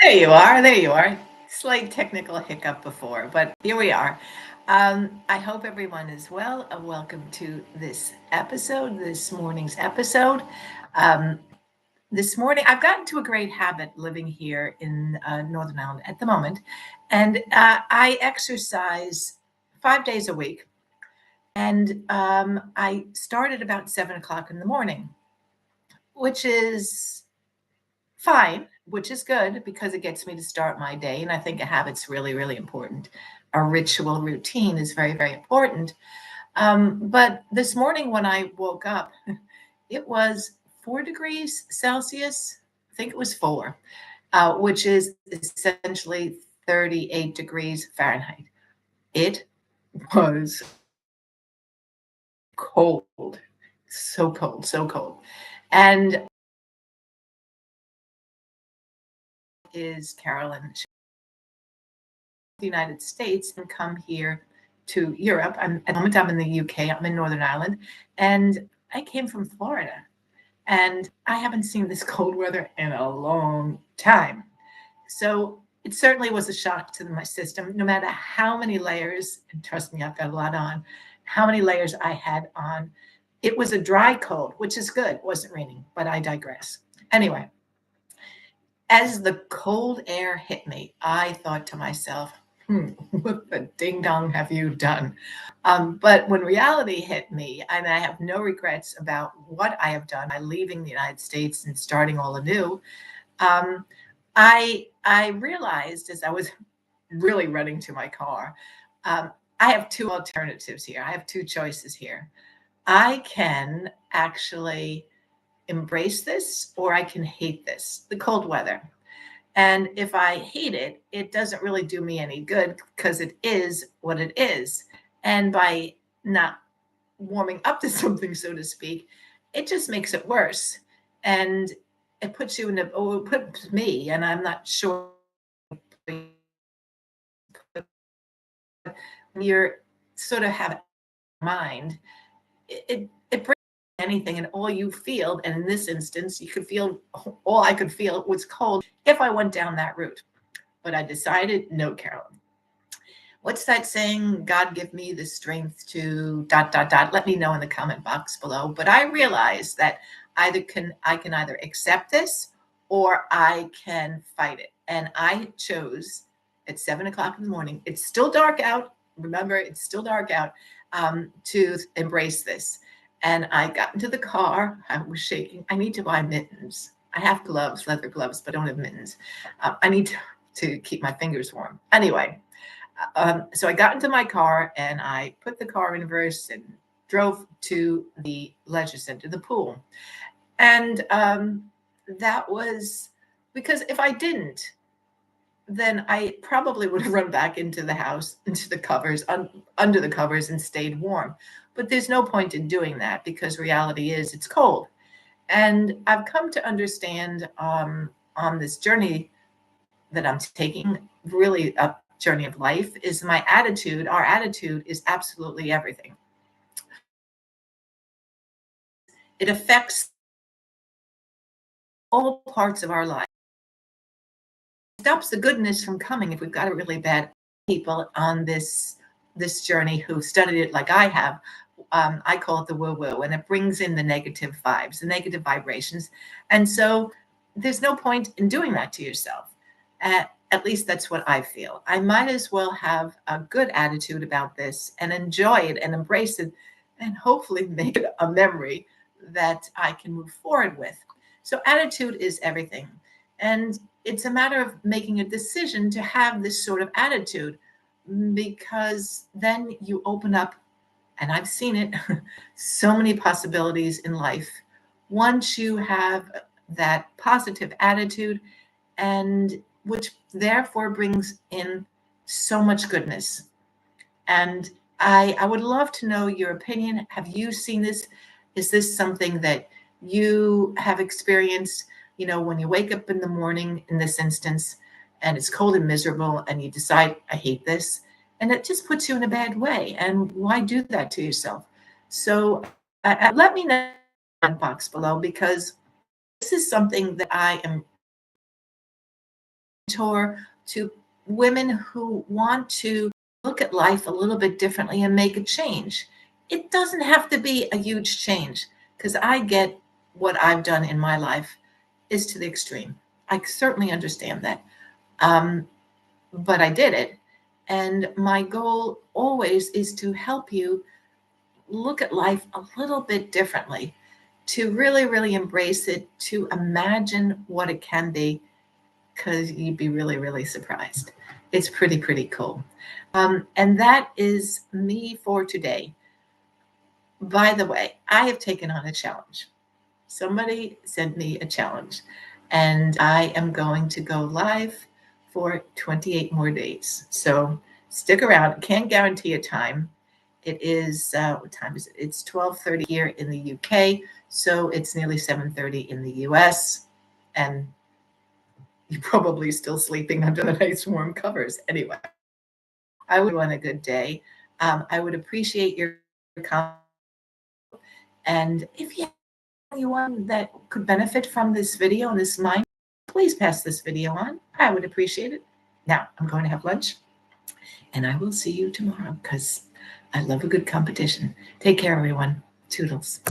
There you are. There you are. Slight technical hiccup before, but here we are. I hope everyone is well. Welcome to this morning's episode. Um, this morning, I've gotten to a great habit living here in Northern Ireland at the moment, and I exercise 5 days a week. And I start at about 7 o'clock in the morning, which is fine, which is good because it gets me to start my day. And I think a habit's really, really important. A ritual routine is very, very important. But this morning when I woke up, it was 4 degrees Celsius. I think it was four, which is essentially 38 degrees Fahrenheit. It was cold, so cold, so cold. And is Carolyn, the United States, and come here to Europe. At the moment I'm in the UK. I'm in Northern Ireland, and I came from Florida, and I haven't seen this cold weather in a long time. So it certainly was a shock to my system. No matter how many layers, and trust me, I've got a lot on, how many layers I had on. It was a dry cold, which is good. It wasn't raining, but I digress. Anyway, as the cold air hit me, I thought to myself, what the ding dong have you done? But when reality hit me, and I have no regrets about what I have done by leaving the United States and starting all anew, um, I realized as I was really running to my car, um, I have two alternatives here. I have two choices here. I can actually embrace this or I can hate this, the cold weather. And if I hate it, it doesn't really do me any good because it is what it is. And by not warming up to something, so to speak, it just makes it worse. And it puts you in a, oh, it puts me, and I'm not sure you're sort of have mind, it brings anything and all you feel, and in this instance, you could feel all I could feel was cold if I went down that route. But I decided, no, Carolyn. What's that saying? God give me the strength to dot dot dot. Let me know in the comment box below. But I realized that I can either accept this or I can fight it. And I chose at 7 o'clock in the morning. It's still dark out. Remember, it's still dark out, to embrace this. And I got into the car. I was shaking. I need to buy mittens. I have gloves, leather gloves, but I don't have mittens. I need to keep my fingers warm. Anyway, so I got into my car and I put the car in reverse and drove to the leisure center, the pool. And that was because if I didn't, then I probably would have run back into the house, into the covers, under the covers, and stayed warm. But there's no point in doing that because reality is it's cold. And I've come to understand, on this journey that I'm taking, really a journey of life, is my attitude. Our attitude is absolutely everything. It affects all parts of our life. It stops the goodness from coming if we've got a really bad people on this journey who studied it like I have. I call it the woo woo, and it brings in the negative vibes, the negative vibrations. And so there's no point in doing that to yourself. At least that's what I feel. I might as well have a good attitude about this and enjoy it and embrace it and hopefully make it a memory that I can move forward with. So, attitude is everything. And it's a matter of making a decision to have this sort of attitude because then you open up, and I've seen it, so many possibilities in life. Once you have that positive attitude, and which therefore brings in so much goodness. And I would love to know your opinion. Have you seen this? Is this something that you have experienced? You know, when you wake up in the morning, in this instance, and it's cold and miserable, and you decide, I hate this, and it just puts you in a bad way. And why do that to yourself? So let me know in the comment box below because this is something that I am mentor to women who want to look at life a little bit differently and make a change. It doesn't have to be a huge change, because I get what I've done in my life is to the extreme. I certainly understand that. But I did it. And my goal always is to help you look at life a little bit differently, to really, really embrace it, to imagine what it can be, because you'd be really, really surprised. It's pretty, pretty cool. And that is me for today. By the way, I have taken on a challenge. Somebody sent me a challenge, and I am going to go live for 28 more days. So stick around. Can't guarantee a time. It is what time is it? It's 12:30 here in the UK, so it's nearly 7:30 in the US, and you're probably still sleeping under the nice warm covers. Anyway, I would want a good day. I would appreciate your comment, and if you have anyone that could benefit from this video and this mind, please pass this video on. I would appreciate it. Now I'm going to have lunch, and I will see you tomorrow, because I love a good competition. Take care, everyone. Toodles.